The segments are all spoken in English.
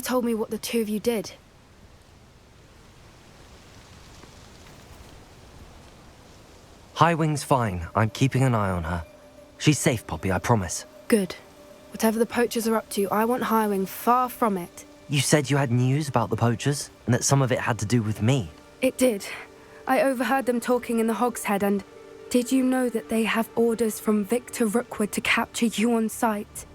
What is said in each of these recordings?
told me what the two of you did. Highwing's fine. I'm keeping an eye on her. She's safe, Poppy, I promise. Good. Whatever the poachers are up to, I want Highwing far from it. You said you had news about the poachers, and that some of it had to do with me. It did. I overheard them talking in the Hogshead, and did you know that they have orders from Victor Rookwood to capture you on sight?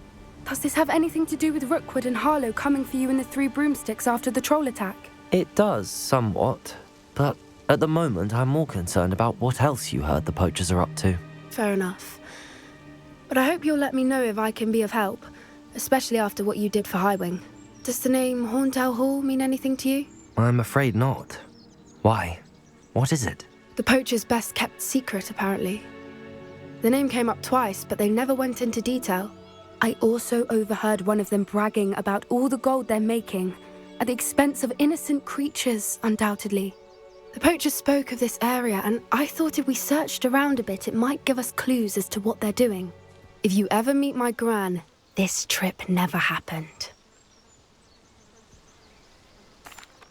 Does this have anything to do with Rookwood and Harlow coming for you in the Three Broomsticks after the troll attack? It does, somewhat. But at the moment, I'm more concerned about what else you heard the poachers are up to. Fair enough. But I hope you'll let me know if I can be of help, especially after what you did for Highwing. Does the name Horntail Hall mean anything to you? I'm afraid not. Why? What is it? The poacher's best-kept secret, apparently. The name came up twice, but they never went into detail. I also overheard one of them bragging about all the gold they're making, at the expense of innocent creatures, undoubtedly. The poachers spoke of this area, and I thought if we searched around a bit, it might give us clues as to what they're doing. If you ever meet my gran, this trip never happened.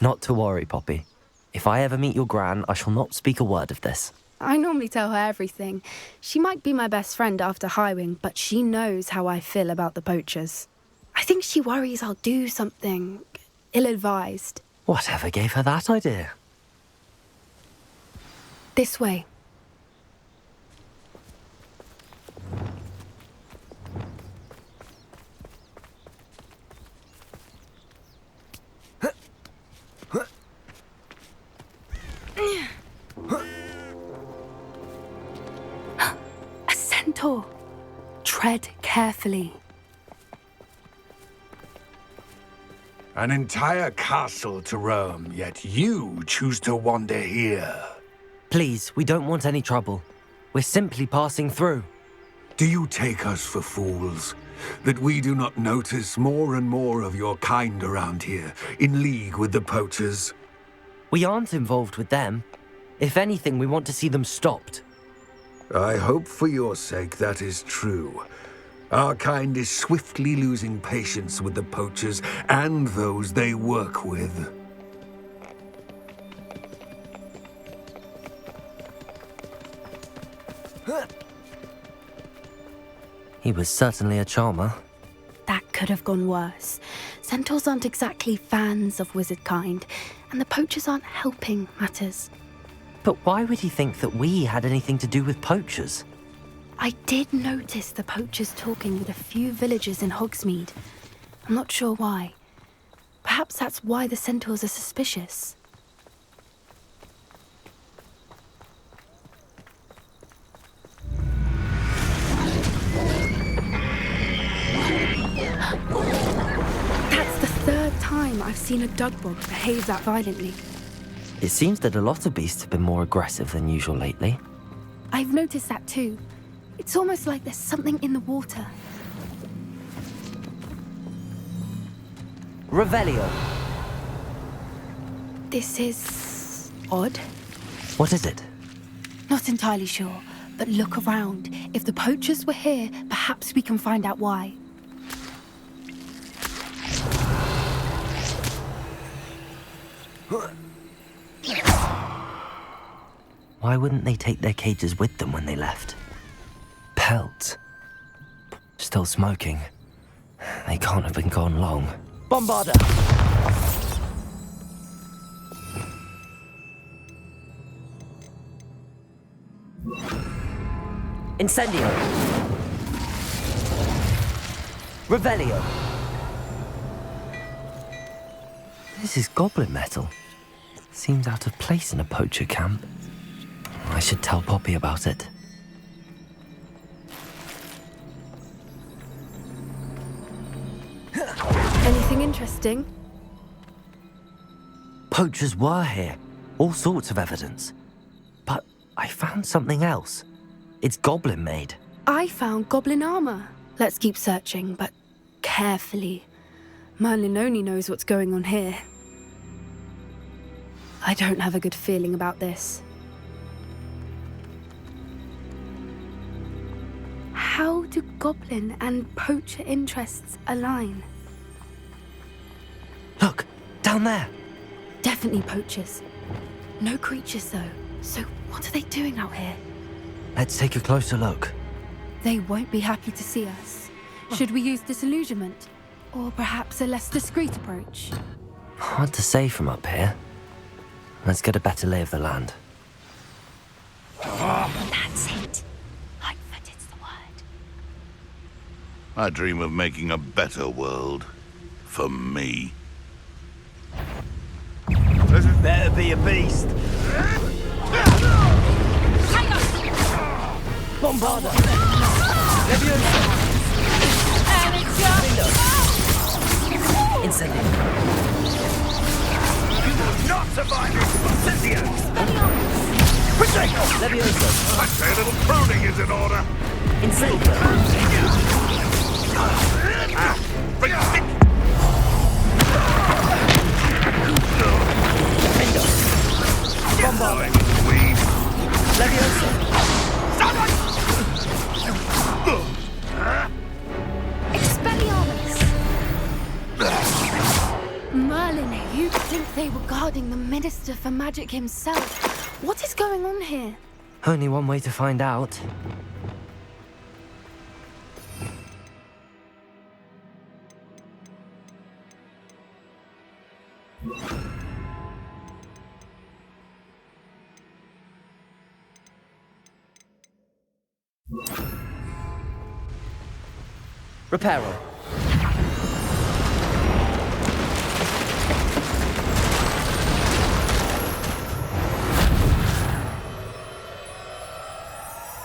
Not to worry, Poppy. If I ever meet your gran, I shall not speak a word of this. I normally tell her everything. She might be my best friend after Highwing, but she knows how I feel about the poachers. I think she worries I'll do something ill-advised. Whatever gave her that idea? This way. A centaur. Tread carefully. An entire castle to roam, yet you choose to wander here. Please, we don't want any trouble. We're simply passing through. Do you take us for fools? That we do not notice more and more of your kind around here, in league with the poachers? We aren't involved with them. If anything, we want to see them stopped. I hope for your sake that is true. Our kind is swiftly losing patience with the poachers and those they work with. He was certainly a charmer. That could have gone worse. Centaurs aren't exactly fans of wizard kind, and the poachers aren't helping matters. But why would he think that we had anything to do with poachers? I did notice the poachers talking with a few villagers in Hogsmeade. I'm not sure why. Perhaps that's why the centaurs are suspicious. That's the third time I've seen a dugbog behave that violently. It seems that a lot of beasts have been more aggressive than usual lately. I've noticed that too. It's almost like there's something in the water. Revelio. This is odd. What is it? Not entirely sure, but look around. If the poachers were here, perhaps we can find out why. Why wouldn't they take their cages with them when they left? Pelts. Still smoking. They can't have been gone long. Bombarder! Incendio! Revelio! This is goblin metal. Seems out of place in a poacher camp. I should tell Poppy about it. Anything interesting? Poachers were here. All sorts of evidence. But I found something else. It's goblin made. I found goblin armor. Let's keep searching, but carefully. Merlin only knows what's going on here. I don't have a good feeling about this. How do goblin and poacher interests align? Down there. Definitely poachers. No creatures, though. So what are they doing out here? Let's take a closer look. They won't be happy to see us. Should we use disillusionment? Or perhaps a less discreet approach? Hard to say from up here. Let's get a better lay of the land. That's it. Lightfooted's the word. I dream of making a better world. For me. Better be a beast. Bombarda! Leviosa! Incendio! You will not survive this, Incendio! Protego! Leviosa! I'd say a little pruning is in order. Incendio! Bombarda! Leviosa! Expelliarmus! Merlin, you'd think they were guarding the Minister for Magic himself. What is going on here? Only one way to find out. Reparo.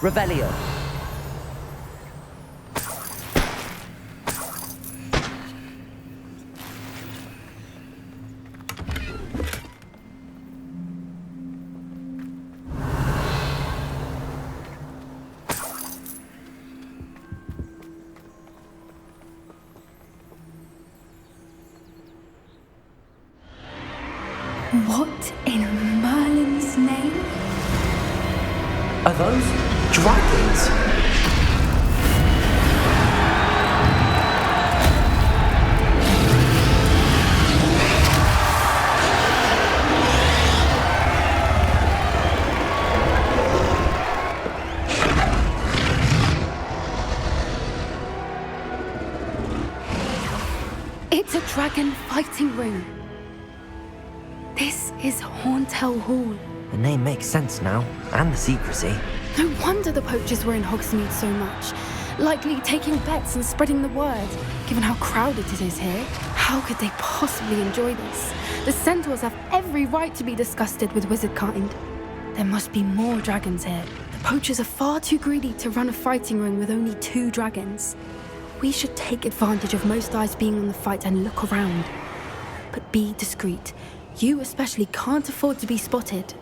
Revelio. What in Merlin's name? Are those dragons? It's a dragon fighting ring. This is Hauntel Hall. The name makes sense now, and the secrecy. No wonder the poachers were in Hogsmeade so much. Likely taking bets and spreading the word. Given how crowded it is here, how could they possibly enjoy this? The centaurs have every right to be disgusted with wizard kind. There must be more dragons here. The poachers are far too greedy to run a fighting ring with only 2 dragons. We should take advantage of most eyes being on the fight and look around. But be discreet. You especially can't afford to be spotted.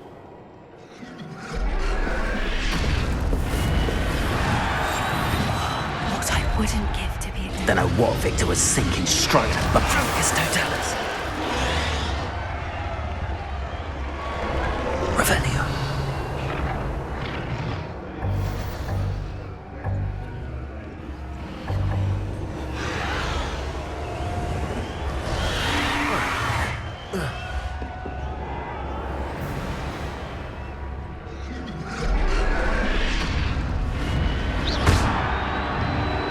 What I wouldn't give to be a... Don't know what Victor was thinking straight up, but Focus, Totalis. Revelio.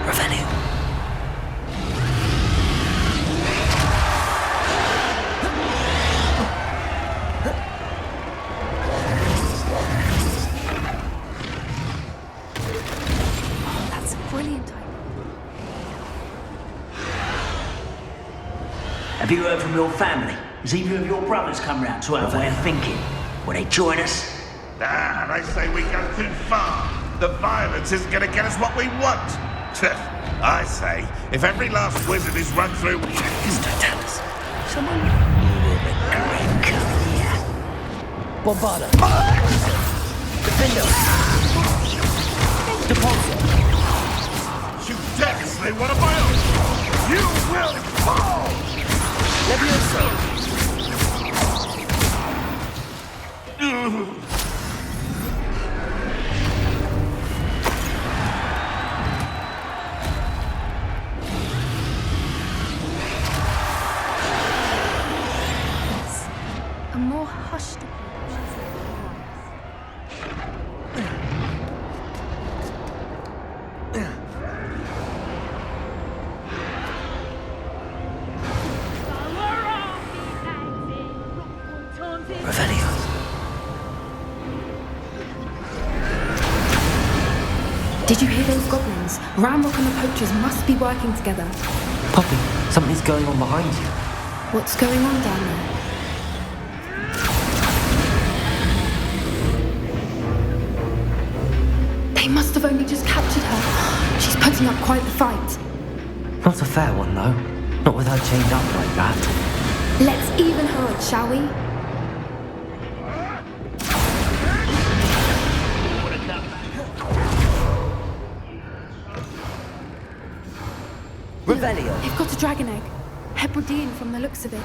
Revelio. That's brilliant. have you heard from your family? Has either of your brothers come round to our way of thinking? Will they join us? Ah, they say we go too far. The violence isn't going to get us what we want. I say, if every last wizard is run through... Totalis. Someone will regret coming here. Bombarda. Defendo. Depulso. You dare slay one of my own! You will fall! Leviosa. Did you hear those goblins? Ramrock and the poachers must be working together. Poppy, something's going on behind you. What's going on down there? They must have only just captured her. She's putting up quite the fight. Not a fair one, though. Not with her chained up like that. Let's even her odds, shall we? Revelio. They've got a dragon egg. Hebridean from the looks of it.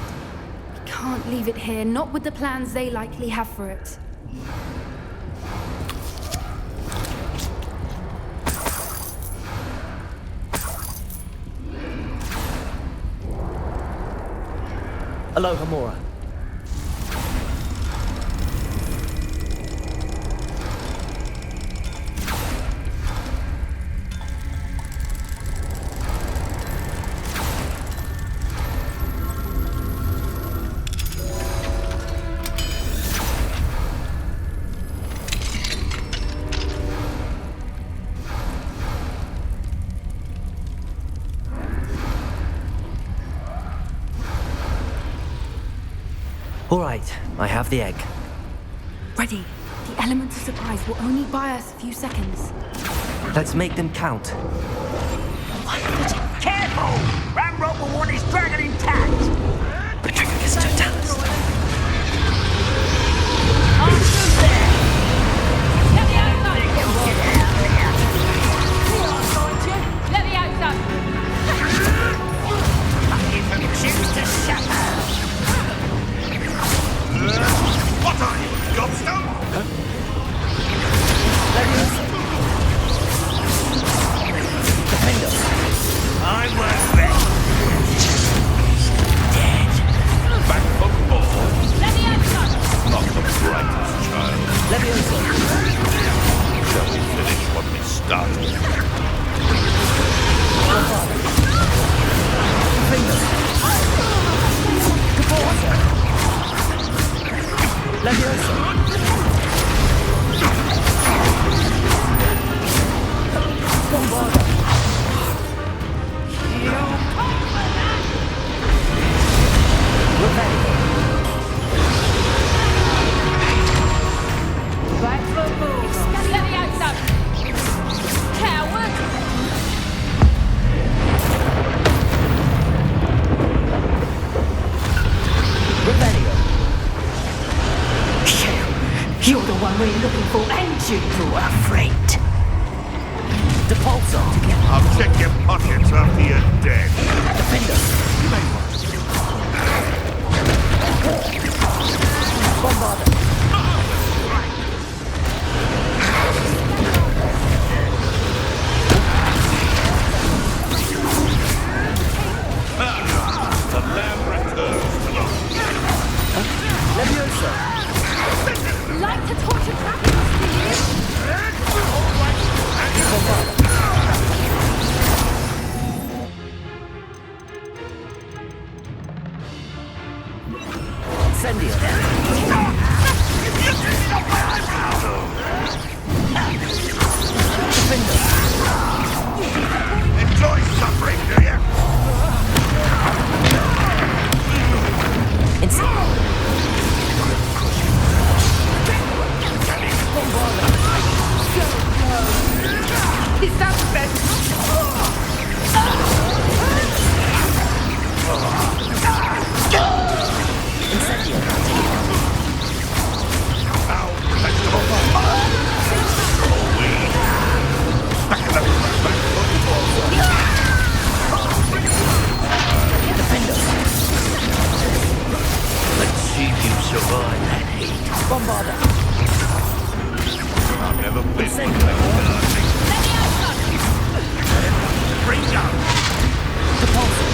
We can't leave it here, not with the plans they likely have for it. Aloha, Mora. All right, I have the egg. Ready. The element of surprise will only buy us a few seconds. Let's make them count. Careful! Ramrock will want his dragon intact! Patricius Totalis. What are you, gobstone? I was ready. Dead. Back for more. Not the brightest child. Levioso. Shall we finish what we started? Levioso. Bombarda. Revelio. Revelio. You're the one we're looking for, and you are afraid. Depulso. I'll check your pockets after you're dead. Defender. Bombarda. The lamb returns to the... Levioso. Like to torture dragons, do you? Incendio. Defender. Enjoy suffering, do you? Incendio. Is that the best? Incendio. Now, vegetable. Oh, we. Back in the back. Defender. Let's see you survive that heat. Bombarda. I've never been Incendio. Bring down. Depulso.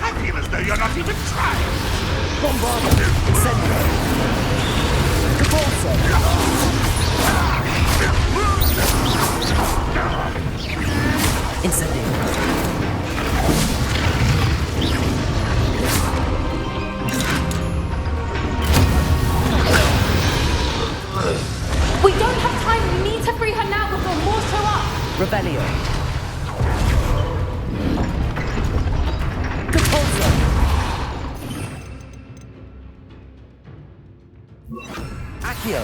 I feel as though you're not even trying. Bombarda. Incendio. Depulso. Incendio. Accio!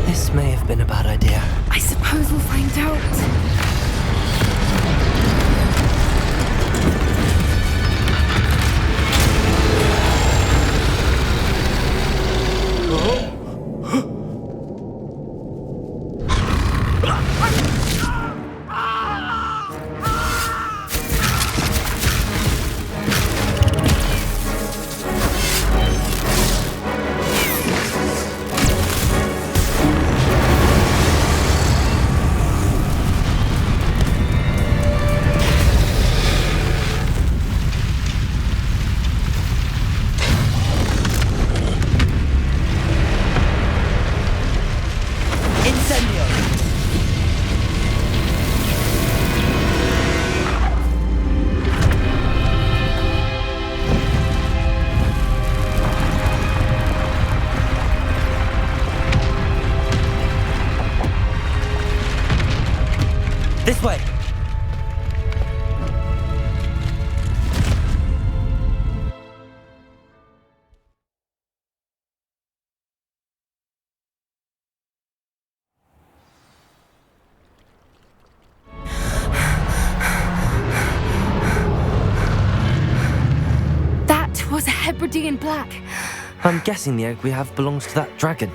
This may have been a bad idea. I suppose we'll find out. This way! That was a Hebridean black. I'm guessing the egg we have belongs to that dragon.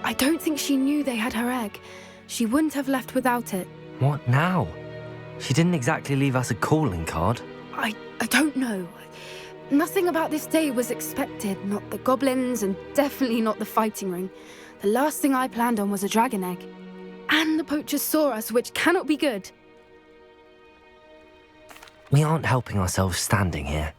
I don't think she knew they had her egg. She wouldn't have left without it. What now? She didn't exactly leave us a calling card. I don't know. Nothing about this day was expected. Not the goblins, and definitely not the fighting ring. The last thing I planned on was a dragon egg. And the poachers saw us, which cannot be good. We aren't helping ourselves standing here.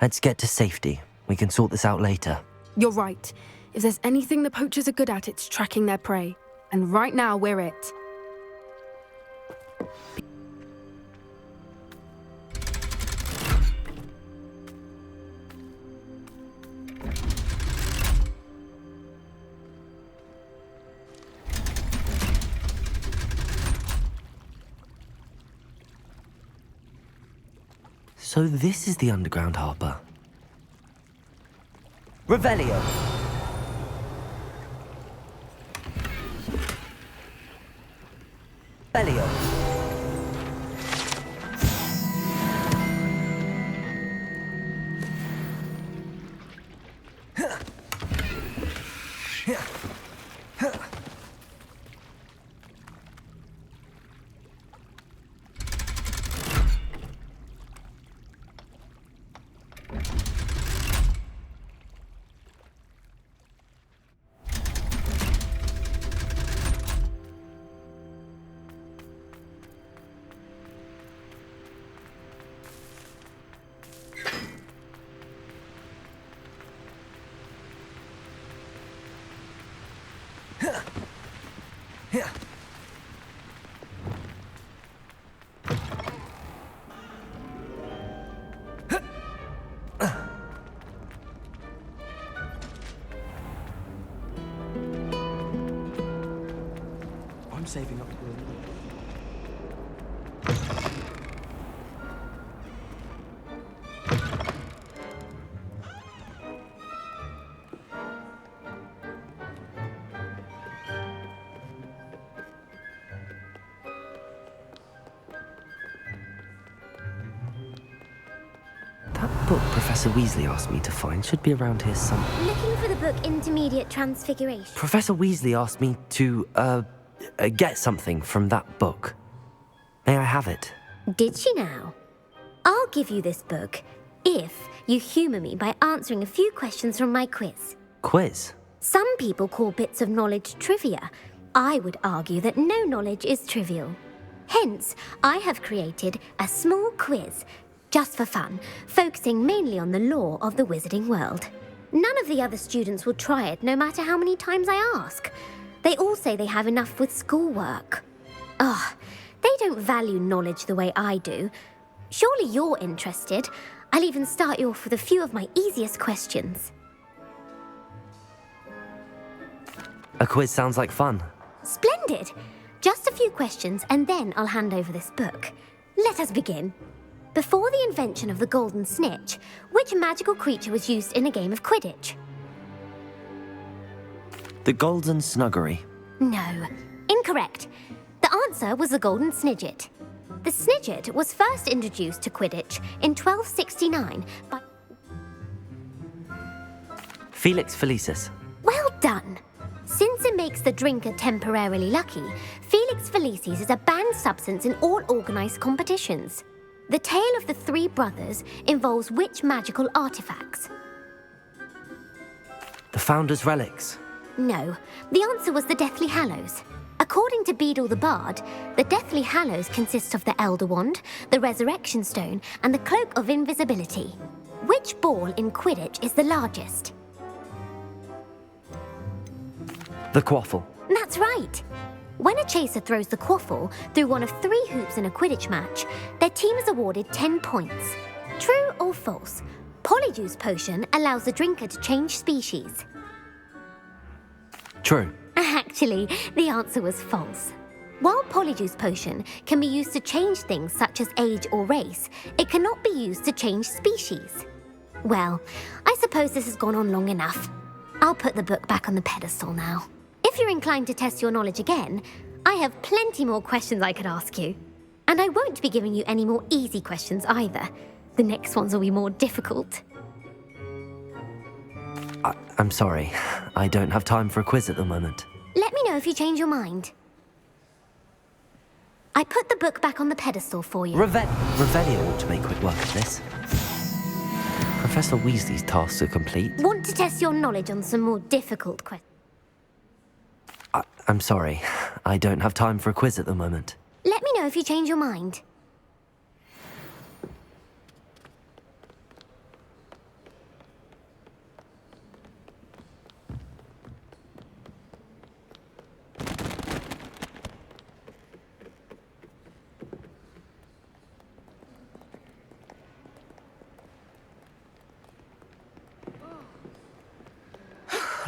Let's get to safety. We can sort this out later. You're right. If there's anything the poachers are good at, it's tracking their prey. And right now, we're it. So this is the underground harbour. Revelio! Revelio! I'm saving up to go. That book Professor Weasley asked me to find should be around here somewhere. Looking for the book Intermediate Transfiguration. Professor Weasley asked me to, get something from that book. May I have it? Did she now? I'll give you this book if you humour me by answering a few questions from my quiz. Quiz? Some people call bits of knowledge trivia. I would argue that no knowledge is trivial. Hence, I have created a small quiz, just for fun, focusing mainly on the lore of the wizarding world. None of the other students will try it, no matter how many times I ask. They all say they have enough with schoolwork. Ugh, they don't value knowledge the way I do. Surely you're interested. I'll even start you off with a few of my easiest questions. A quiz sounds like fun. Splendid! Just a few questions and then I'll hand over this book. Let us begin. Before the invention of the golden snitch, which magical creature was used in a game of Quidditch? The Golden Snuggery. No. Incorrect. The answer was the golden snidget. The snidget was first introduced to Quidditch in 1269 by... Felix Felicis. Well done! Since it makes the drinker temporarily lucky, Felix Felicis is a banned substance in all organised competitions. The tale of the three brothers involves which magical artifacts? The Founder's Relics. No, the answer was the Deathly Hallows. According to Beadle the Bard, the Deathly Hallows consists of the Elder Wand, the Resurrection Stone, and the Cloak of Invisibility. Which ball in Quidditch is the largest? The Quaffle. That's right. When a chaser throws the quaffle through one of 3 hoops in a Quidditch match, their team is awarded 10 points. True or false? Polyjuice Potion allows the drinker to change species. True. Actually, the answer was false. While Polyjuice Potion can be used to change things such as age or race, it cannot be used to change species. Well, I suppose this has gone on long enough. I'll put the book back on the pedestal now. If you're inclined to test your knowledge again, I have plenty more questions I could ask you. And I won't be giving you any more easy questions either. The next ones will be more difficult. I'm sorry. I don't have time for a quiz at the moment. Let me know if you change your mind. I put the book back on the pedestal for you. Revelio ought to make quick work of this. Professor Weasley's tasks are complete. Want to test your knowledge on some more difficult questions? I'm sorry. I don't have time for a quiz at the moment. Let me know if you change your mind.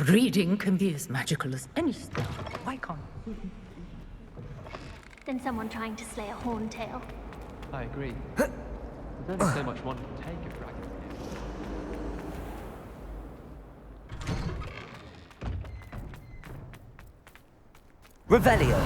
Reading can be as magical as any spell. Why can't Than someone trying to slay a horntail. I agree. There's only so much one can take of dragons. Revelio.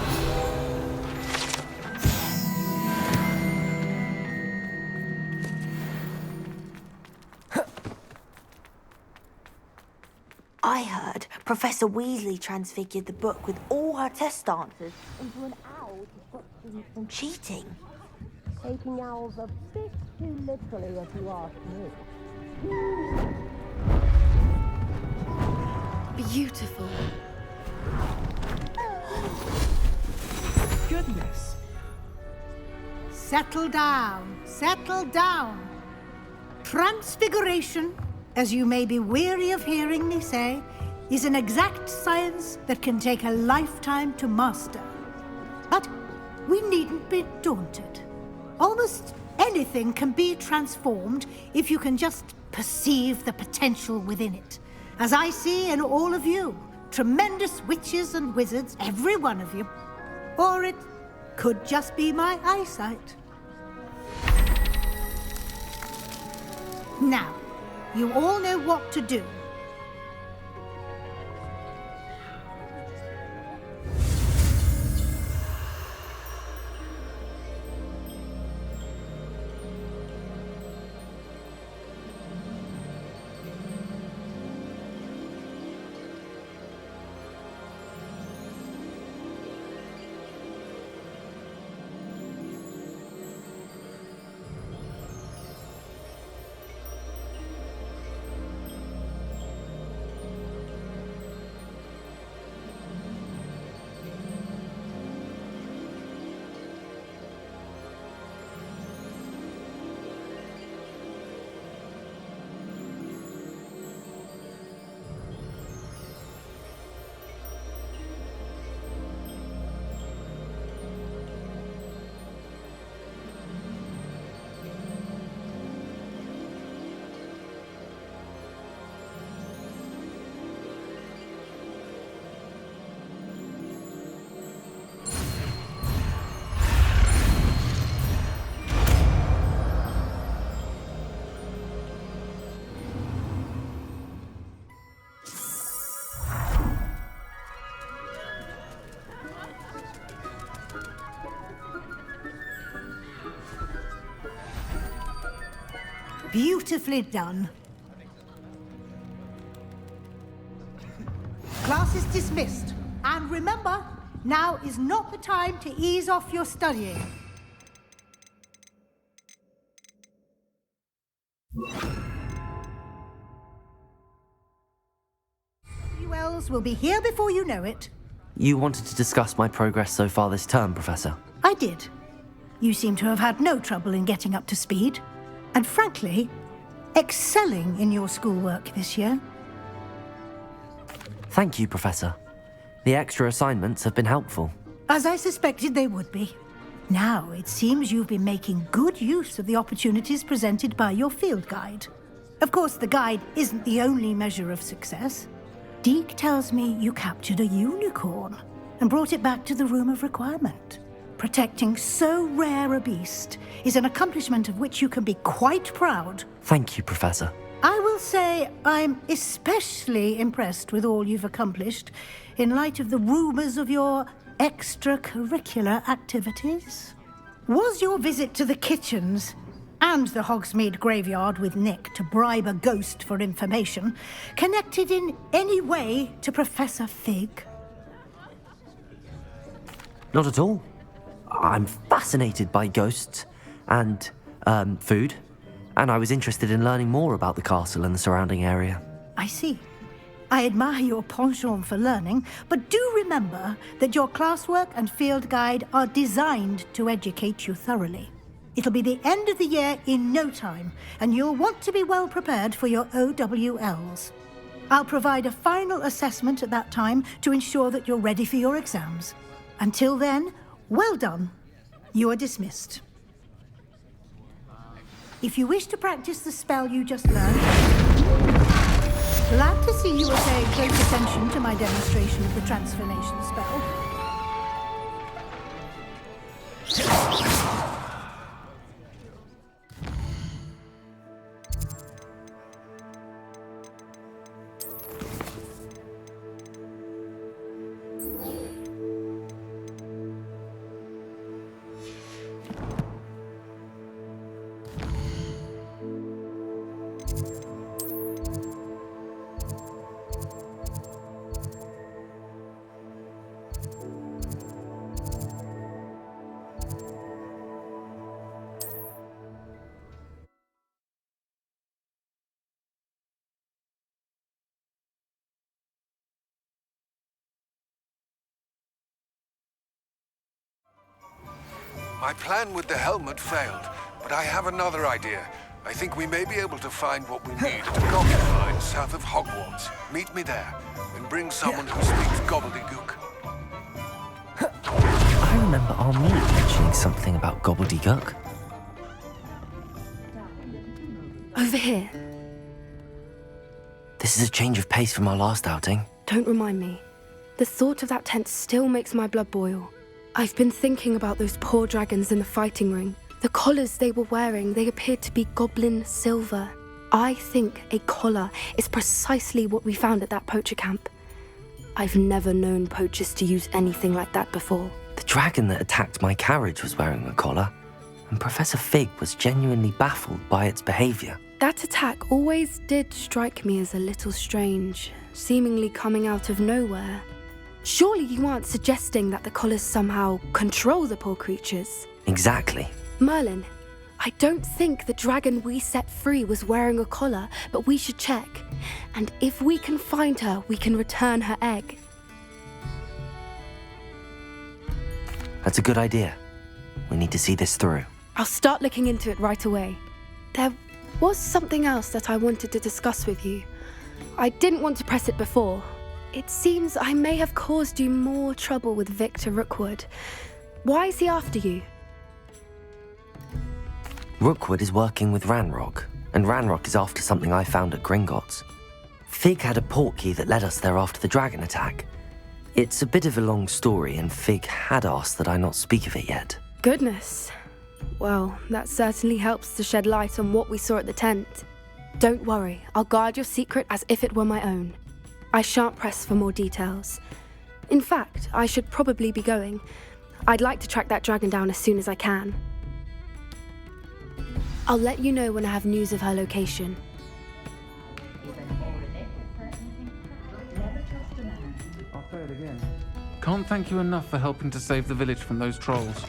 I heard Professor Weasley transfigured the book with all her test answers into an owl to stop students from cheating. Taking owls a bit too literally, if you ask me. Beautiful. Goodness. Settle down. Settle down. Transfiguration, as you may be weary of hearing me say, is an exact science that can take a lifetime to master. But we needn't be daunted. Almost anything can be transformed if you can just perceive the potential within it. As I see in all of you, tremendous witches and wizards, every one of you. Or it could just be my eyesight. Now, you all know what to do. Beautifully done. Class is dismissed. And remember, now is not the time to ease off your studying. Wells will be here before you know it. You wanted to discuss my progress so far this term, Professor? I did. You seem to have had no trouble in getting up to speed. And frankly, excelling in your schoolwork this year. Thank you, Professor. The extra assignments have been helpful. As I suspected they would be. Now, it seems you've been making good use of the opportunities presented by your field guide. Of course, the guide isn't the only measure of success. Deke tells me you captured a unicorn and brought it back to the Room of Requirement. Protecting so rare a beast is an accomplishment of which you can be quite proud. Thank you, Professor. I will say I'm especially impressed with all you've accomplished in light of the rumors of your extracurricular activities. Was your visit to the kitchens and the Hogsmeade graveyard with Nick to bribe a ghost for information connected in any way to Professor Fig? Not at all. I'm fascinated by ghosts and food, and I was interested in learning more about the castle and the surrounding area. I see. I admire your penchant for learning, but do remember that your classwork and field guide are designed to educate you thoroughly. It'll be the end of the year in no time, and you'll want to be well prepared for your OWLs. I'll provide a final assessment at that time to ensure that you're ready for your exams. Until then, well done. You are dismissed. If you wish to practice the spell you just learned, glad to see you are paying close attention to my demonstration of the transformation spell. My plan with the helmet failed, but I have another idea. I think we may be able to find what we need at a goblin mine south of Hogwarts. Meet me there, and bring someone who speaks gobbledygook. I remember Armin mentioning something about gobbledygook. Over here. This is a change of pace from our last outing. Don't remind me. The thought of that tent still makes my blood boil. I've been thinking about those poor dragons in the fighting ring. The collars they were wearing, they appeared to be goblin silver. I think a collar is precisely what we found at that poacher camp. I've never known poachers to use anything like that before. The dragon that attacked my carriage was wearing a collar, and Professor Fig was genuinely baffled by its behavior. That attack always did strike me as a little strange, seemingly coming out of nowhere. Surely you aren't suggesting that the collars somehow control the poor creatures? Exactly. Merlin, I don't think the dragon we set free was wearing a collar, but we should check. And if we can find her, we can return her egg. That's a good idea. We need to see this through. I'll start looking into it right away. There was something else that I wanted to discuss with you. I didn't want to press it before. It seems I may have caused you more trouble with Victor Rookwood. Why is he after you? Rookwood is working with Ranrock, and Ranrock is after something I found at Gringotts. Fig had a portkey that led us there after the dragon attack. It's a bit of a long story, and Fig had asked that I not speak of it yet. Goodness. Well, that certainly helps to shed light on what we saw at the tent. Don't worry, I'll guard your secret as if it were my own. I shan't press for more details. In fact, I should probably be going. I'd like to track that dragon down as soon as I can. I'll let you know when I have news of her location. I'll say it again. Can't thank you enough for helping to save the village from those trolls.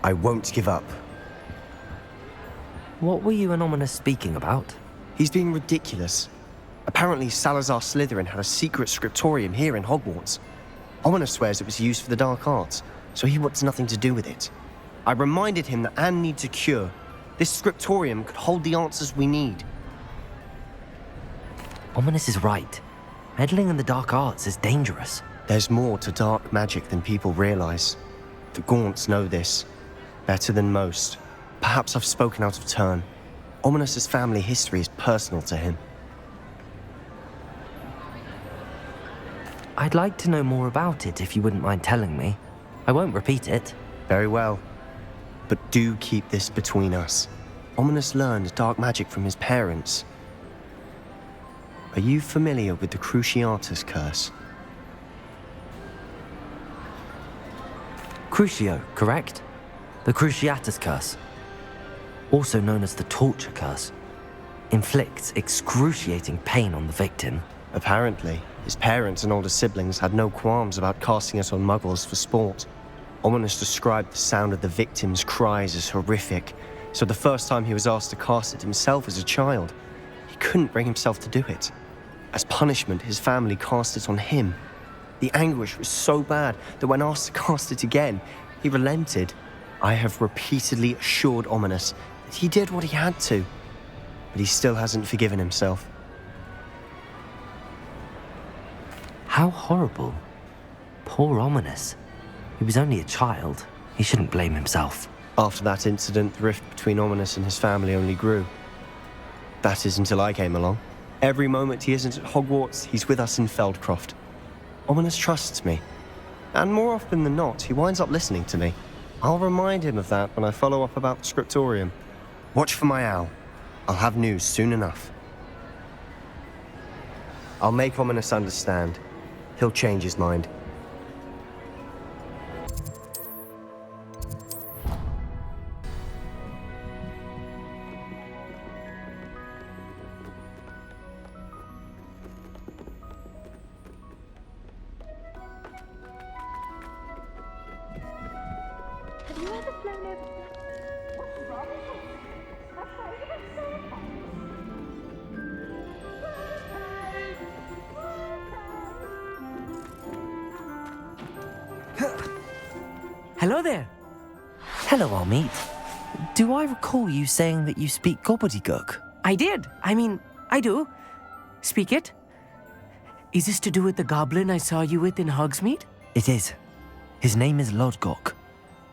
I won't give up. What were you and Ominous speaking about? He's being ridiculous. Apparently, Salazar Slytherin had a secret scriptorium here in Hogwarts. Ominous swears it was used for the dark arts, so he wants nothing to do with it. I reminded him that Anne needs a cure. This scriptorium could hold the answers we need. Ominous is right. Meddling in the dark arts is dangerous. There's more to dark magic than people realize. The Gaunts know this. Better than most. Perhaps I've spoken out of turn. Ominous's family history is personal to him. I'd like to know more about it if you wouldn't mind telling me. I won't repeat it. Very well. But do keep this between us. Ominous learned dark magic from his parents. Are you familiar with the Cruciatus curse? Crucio, correct? The Cruciatus curse, also known as the torture curse, inflicts excruciating pain on the victim. Apparently, his parents and older siblings had no qualms about casting it on muggles for sport. Ominous described the sound of the victim's cries as horrific, so the first time he was asked to cast it himself as a child, he couldn't bring himself to do it. As punishment, his family cast it on him. The anguish was so bad that when asked to cast it again, he relented. I have repeatedly assured Ominous that he did what he had to, but he still hasn't forgiven himself. How horrible. Poor Ominous. He was only a child. He shouldn't blame himself. After that incident, the rift between Ominous and his family only grew. That is until I came along. Every moment he isn't at Hogwarts, he's with us in Feldcroft. Ominous trusts me, and more often than not, he winds up listening to me. I'll remind him of that when I follow up about the scriptorium. Watch for my owl. I'll have news soon enough. I'll make Ominous understand. He'll change his mind. Have you ever flown over? What's wrong? Hello there. Hello, Amit. Do I recall you saying that you speak gobbledygook? I did. I do. Speak it. Is this to do with the goblin I saw you with in Hogsmeade? It is. His name is Lodgok.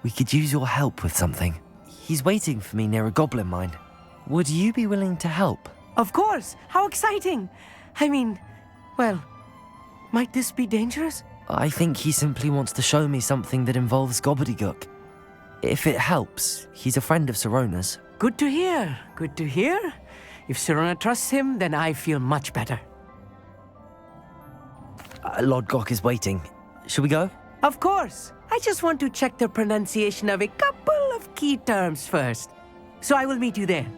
We could use your help with something. He's waiting for me near a goblin mine. Would you be willing to help? Of course. How exciting. Well, might this be dangerous? I think he simply wants to show me something that involves gobbledygook. If it helps, he's a friend of Sirona's. Good to hear. Good to hear. If Sirona trusts him, then I feel much better. Lodgok is waiting. Shall we go? Of course. I just want to check the pronunciation of a couple of key terms first. So I will meet you there.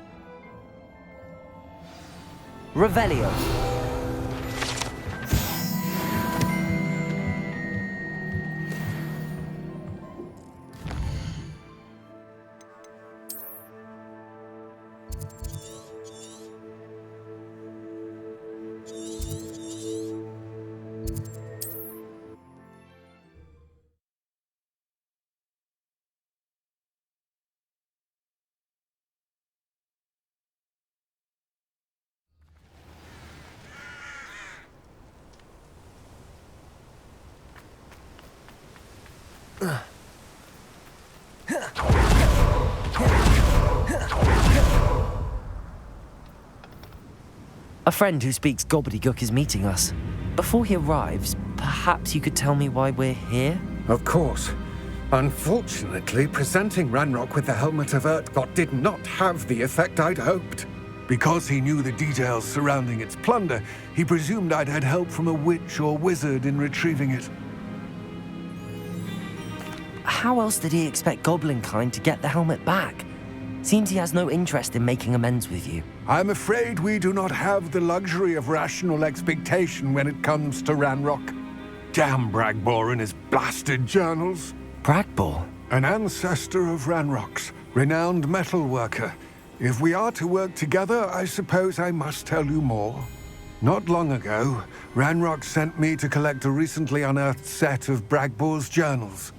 Revelio. A friend who speaks gobbledygook is meeting us. Before he arrives, perhaps you could tell me why we're here? Of course. Unfortunately, presenting Ranrock with the Helmet of Urtkot did not have the effect I'd hoped. Because he knew the details surrounding its plunder, he presumed I'd had help from a witch or wizard in retrieving it. How else did he expect Goblinkind to get the helmet back? Seems he has no interest in making amends with you. I'm afraid we do not have the luxury of rational expectation when it comes to Ranrock. Damn Bragbor and his blasted journals. Bragbor? An ancestor of Ranrock's, renowned metal worker. If we are to work together, I suppose I must tell you more. Not long ago, Ranrock sent me to collect a recently unearthed set of Bragbor's journals.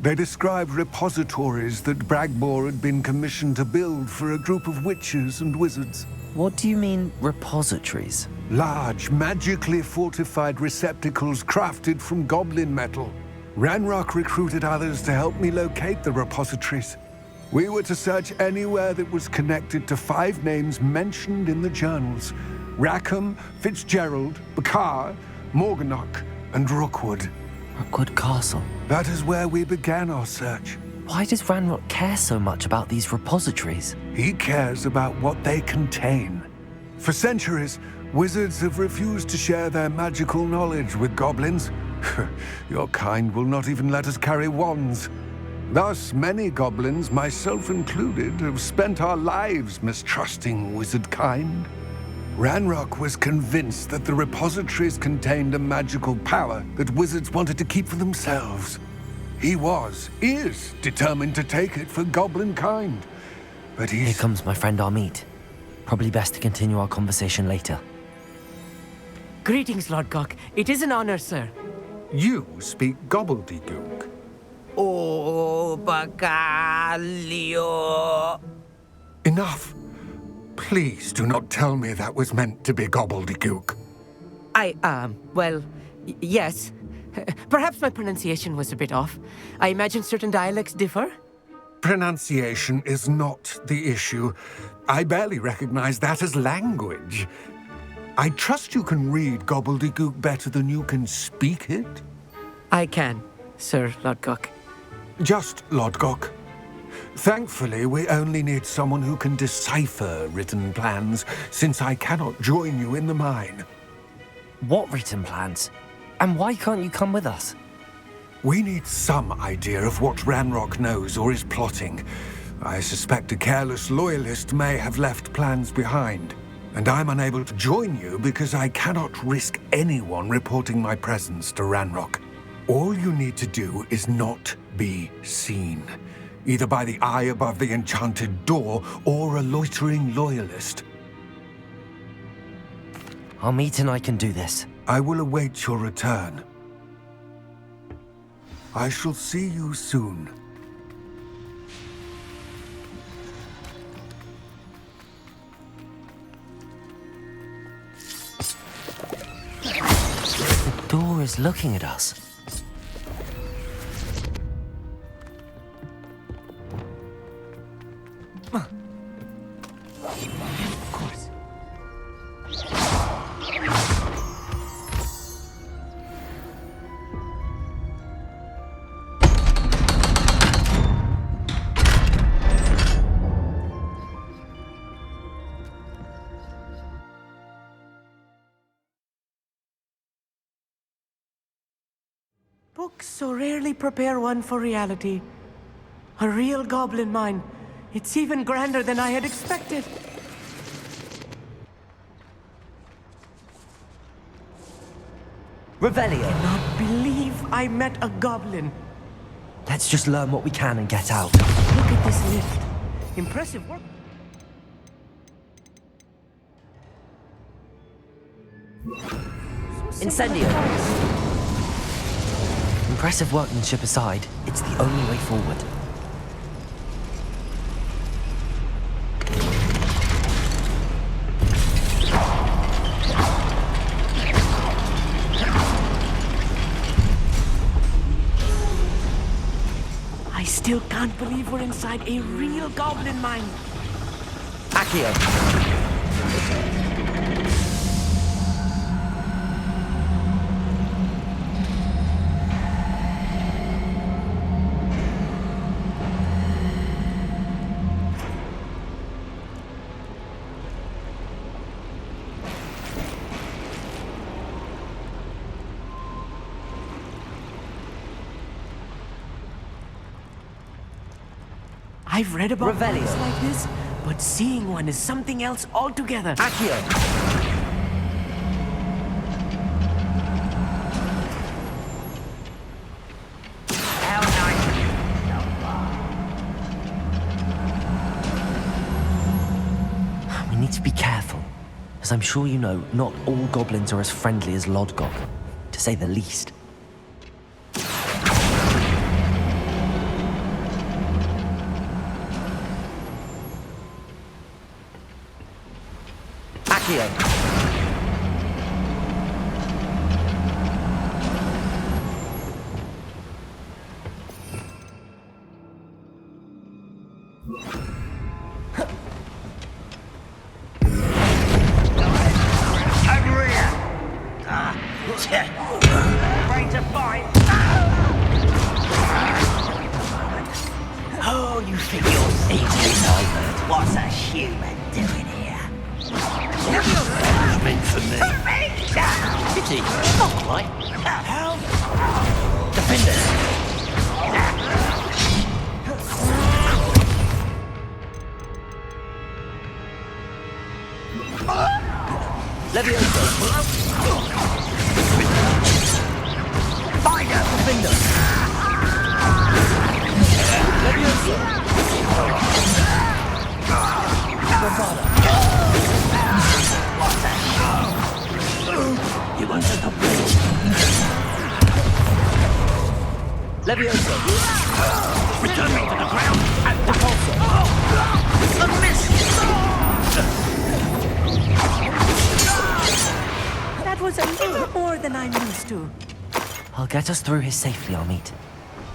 They described repositories that Bragbor had been commissioned to build for a group of witches and wizards. What do you mean, repositories? Large, magically fortified receptacles crafted from goblin metal. Ranrock recruited others to help me locate the repositories. We were to search anywhere that was connected to 5 names mentioned in the journals: Rackham, Fitzgerald, Bakar, Morganach, and Rookwood. Rookwood Castle? That is where we began our search. Why does Ranrock care so much about these repositories? He cares about what they contain. For centuries, wizards have refused to share their magical knowledge with goblins. Your kind will not even let us carry wands. Thus, many goblins, myself included, have spent our lives mistrusting wizard kind. Ranrock was convinced that the repositories contained a magical power that wizards wanted to keep for themselves. He is determined to take it for goblin kind. But Here comes my friend Amit. Probably best to continue our conversation later. Greetings, Lord Gok. It is an honor, sir. You speak gobbledygook. Oh, Bacalio. Enough. Please do not tell me that was meant to be gobbledygook. Well, yes. Perhaps my pronunciation was a bit off. I imagine certain dialects differ? Pronunciation is not the issue. I barely recognize that as language. I trust you can read gobbledygook better than you can speak it? I can, Sir Lodgok. Just Lodgok. Thankfully, we only need someone who can decipher written plans, since I cannot join you in the mine. What written plans? And why can't you come with us? We need some idea of what Ranrock knows or is plotting. I suspect a careless loyalist may have left plans behind. And I'm unable to join you because I cannot risk anyone reporting my presence to Ranrock. All you need to do is not be seen, either by the eye above the enchanted door or a loitering loyalist. Amit and I can do this. I will await your return. I shall see you soon. The door is looking at us. Of course. Books so rarely prepare one for reality. A real goblin mine. It's even grander than I had expected. Revelio. I cannot believe I met a goblin. Let's just learn what we can and get out. Look at this lift. Impressive work. Incendio. Impressive workmanship aside, it's the only way forward. I still can't believe we're inside a real goblin mine. Accio. I've read about Revelio. books like this, but seeing one is something else altogether. Accio. We need to be careful. As I'm sure you know, not all goblins are as friendly as Lodgok, to say the least. Accio. Ready to fight? Oh, you think you're easily over? What's a human doing here? Meant for me. Pity. Not quite. Help! Defenders! Levioso. Find her! Defender. Levioso. Bravada. What's that? You want to complete? Levioso. Return me to the ground and repulsor. A miss! That was a little more than I'm used to. I'll get us through here safely, Amit.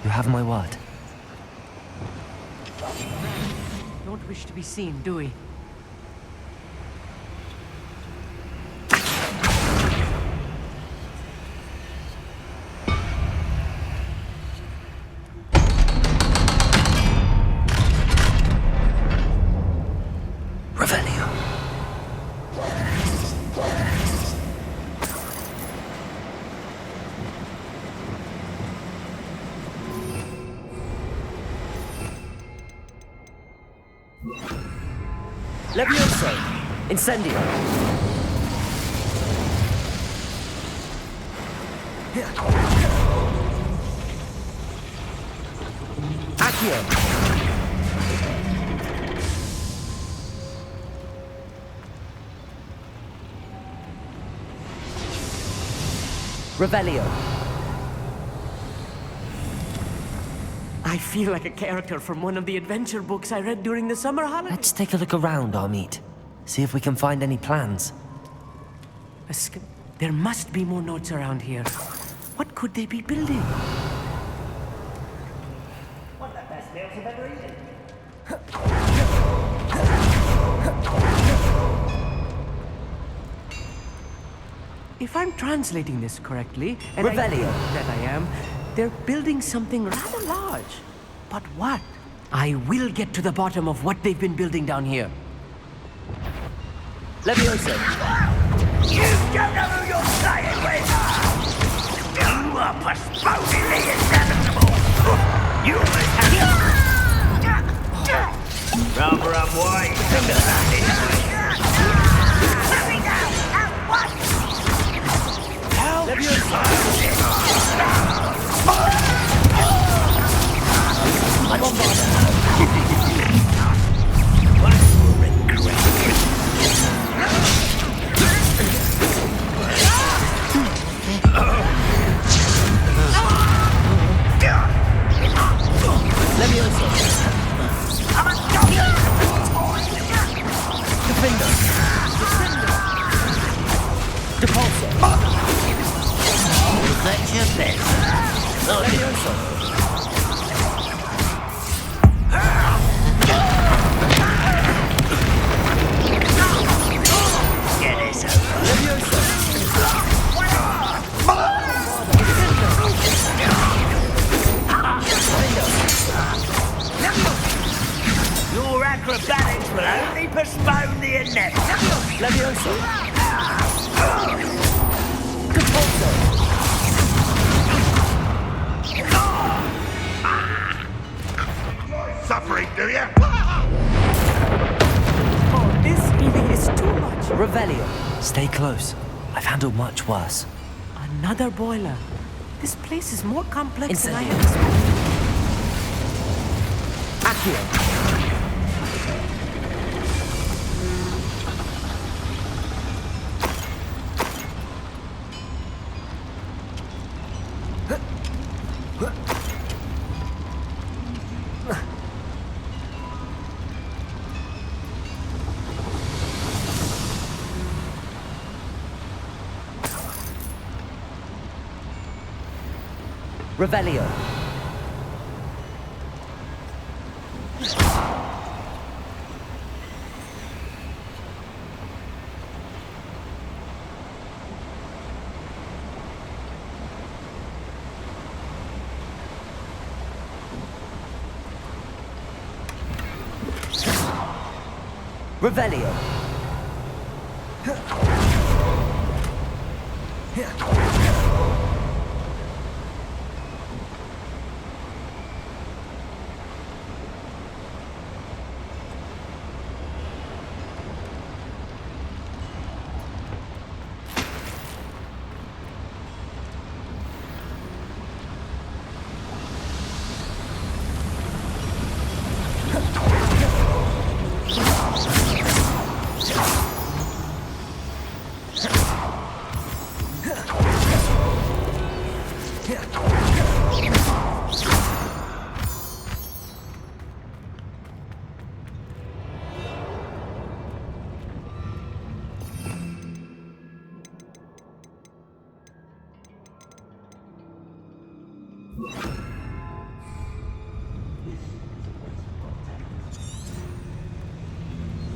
You have my word. Don't wish to be seen, do we? Revelio. Levioso. Incendio. Accio. Revelio. I feel like a character from one of the adventure books I read during the summer holidays. Let's take a look around, Amit. See if we can find any plans. There must be more notes around here. What could they be building? One of the best meals I've ever eaten. If I'm translating this correctly, and Revelio. I think that I am, they're building something rather large. But what? I will get to the bottom of what they've been building down here. Levioso. You don't know who you're playing with! You are postponing the inevitable! You must have... Rather unwise than that, Let me down! At once! Help! Levioso. I'm on board. What will regret it? Levioso. Defender. Depulso. That's your best. Levioso. Get this over. Levioso. Your acrobatics will only postpone the inevitable. Levioso. Depulso. do you? Oh, this really is too much. Revelio. Stay close. I've handled much worse. Another boiler. This place is more complex than I Incendio. had expected. Accio. Revelio. Revelio.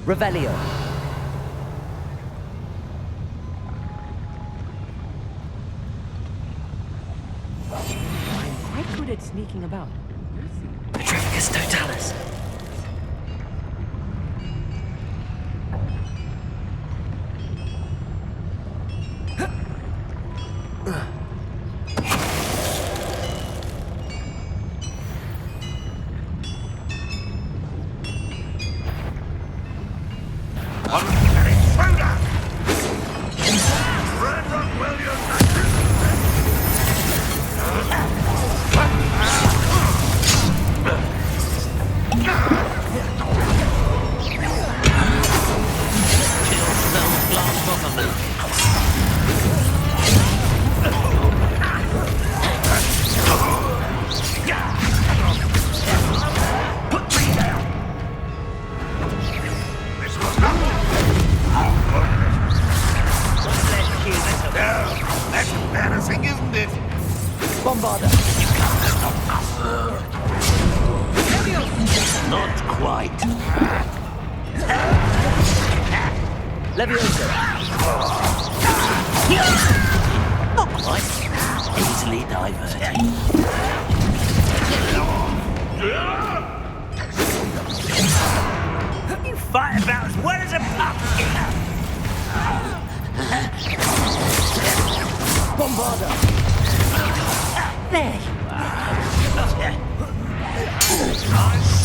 Revelio. I'm quite good at sneaking about. Petrificus totalis. That's embarrassing, isn't it? Bombarda. Not quite. Leviosa. Not quite. Easily diverted. You fight about as well as a pumpkin. Bombarda. There you are.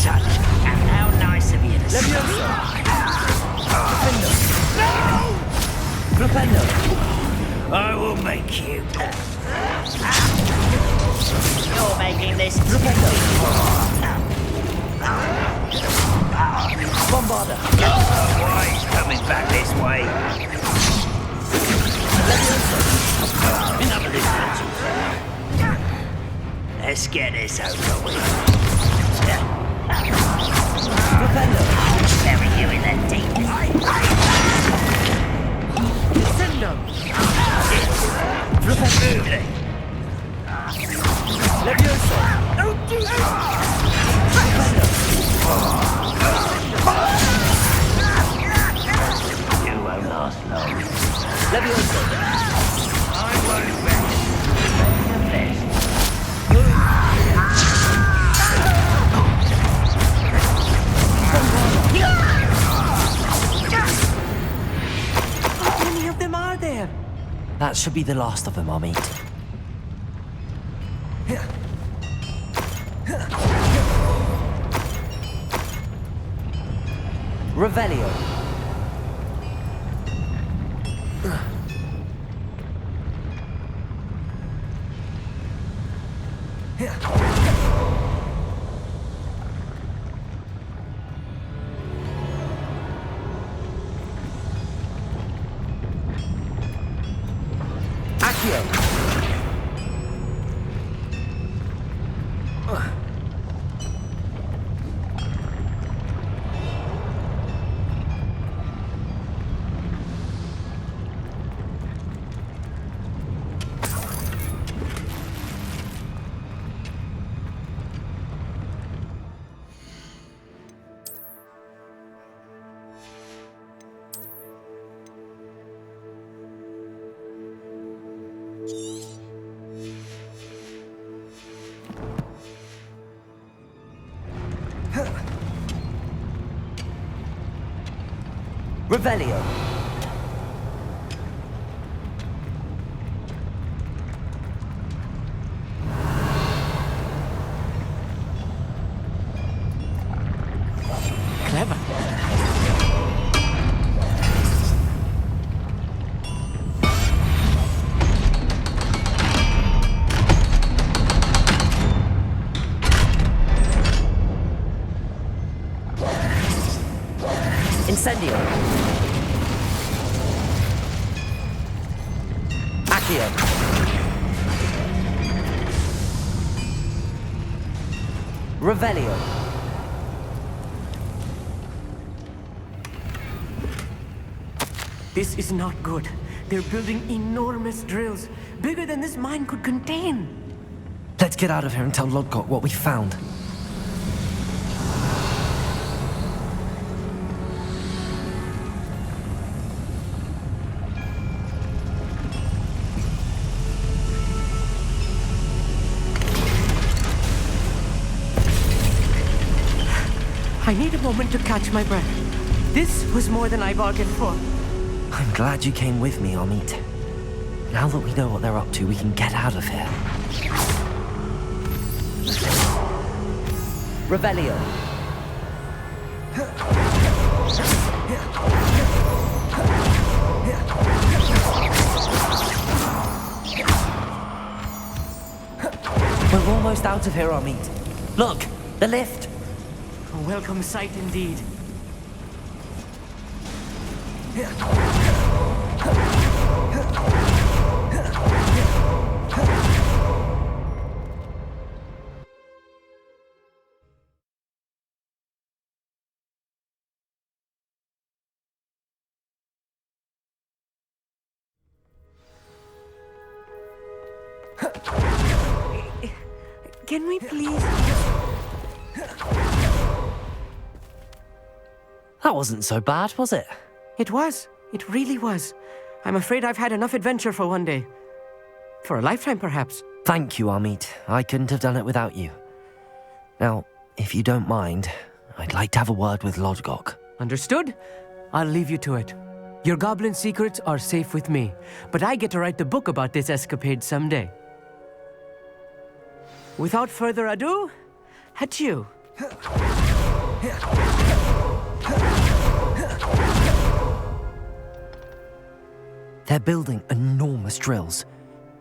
Such, and how nice of you to Leviosa. No! Flipendo. I will make you. You're making this Bombarda. Why he's coming back this way? Enough of this nonsense. Let's get this over with. Bury you in the deep. Sendo. Moving. Leviosa. Don't do that. You won't last long. Leviosa. I won't rest. How many of them are there? That should be the last of them, I'll meet. Revelio. Accio. Revelio. Clever. Incendio. Accio. Revelio. This is not good. They're building enormous drills, bigger than this mine could contain. Let's get out of here and tell Lodgok what we found. I need a moment to catch my breath. This was more than I bargained for. I'm glad you came with me, Amit. Now that we know what they're up to, we can get out of here. Revelio. We're almost out of here, Amit. Look, the lift. A welcome sight indeed. Can we please? That wasn't so bad, was it? It was. It really was. I'm afraid I've had enough adventure for one day. For a lifetime, perhaps. Thank you, Amit. I couldn't have done it without you. Now, if you don't mind, I'd like to have a word with Lodgok. Understood? I'll leave you to it. Your goblin secrets are safe with me, but I get to write the book about this escapade someday. Without further ado, adieu. They're building enormous drills.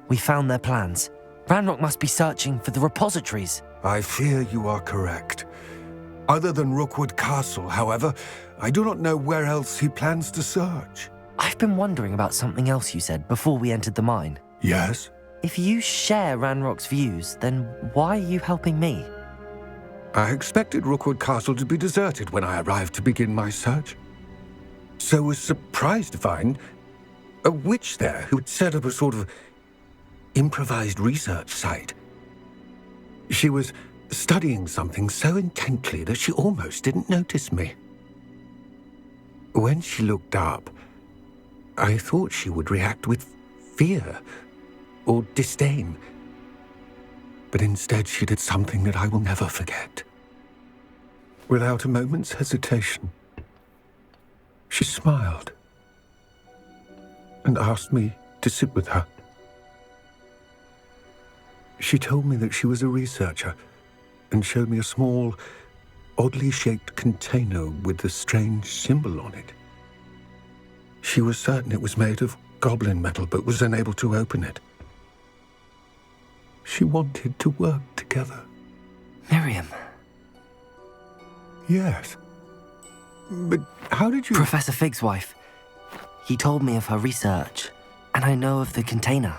We found their plans. Ranrock must be searching for the repositories. I fear you are correct. Other than Rookwood Castle, however, I do not know where else he plans to search. I've been wondering about something else you said before we entered the mine. Yes? If you share Ranrock's views, then why are you helping me? I expected Rookwood Castle to be deserted when I arrived to begin my search. So was surprised to find a witch there who had set up a sort of improvised research site. She was studying something so intently that she almost didn't notice me. When she looked up, I thought she would react with fear or disdain. But instead she did something that I will never forget. Without a moment's hesitation, she smiled and asked me to sit with her. She told me that she was a researcher and showed me a small oddly shaped container with the strange symbol on it. She was certain it was made of goblin metal, but was unable to open it. She wanted to work together. Miriam. Yes. But how did you... Professor Fig's wife. He told me of her research, and I know of the container.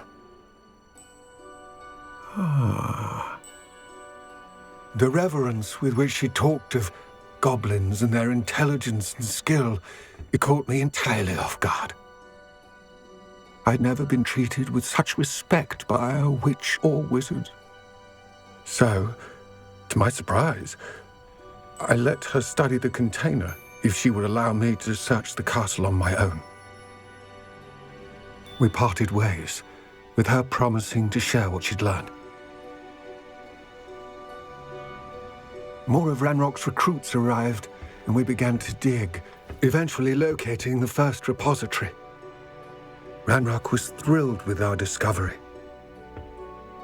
Ah. The reverence with which she talked of goblins and their intelligence and skill, it caught me entirely off guard. I'd never been treated with such respect by a witch or wizard. So, to my surprise, I let her study the container if she would allow me to search the castle on my own. We parted ways, with her promising to share what she'd learned. More of Ranrock's recruits arrived, and we began to dig, eventually locating the first repository. Ranrock was thrilled with our discovery,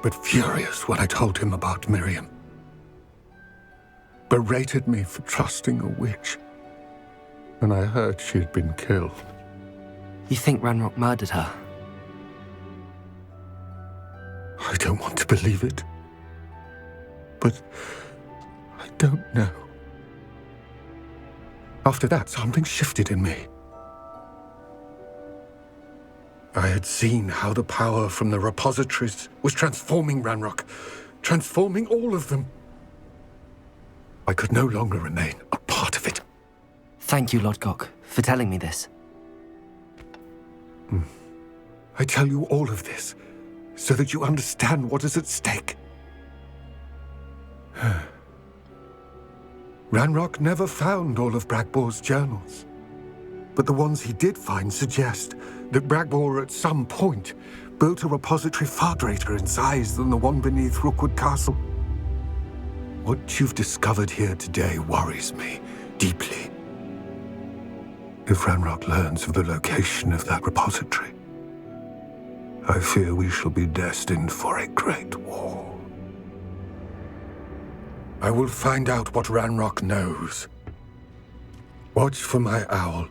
but furious when I told him about Miriam. Berated me for trusting a witch, and I heard she had been killed. You think Ranrock murdered her? I don't want to believe it, but I don't know. After that, something shifted in me. I had seen how the power from the repositories was transforming Ranrock, transforming all of them. I could no longer remain a part of it. Thank you, Lodgok, for telling me this. I tell you all of this so that you understand what is at stake. Ranrock never found all of Bragbor's journals, but the ones he did find suggest that Bragbor at some point built a repository far greater in size than the one beneath Rookwood Castle. What you've discovered here today worries me deeply. If Ranrock learns of the location of that repository, I fear we shall be destined for a great war. I will find out what Ranrock knows. Watch for my owl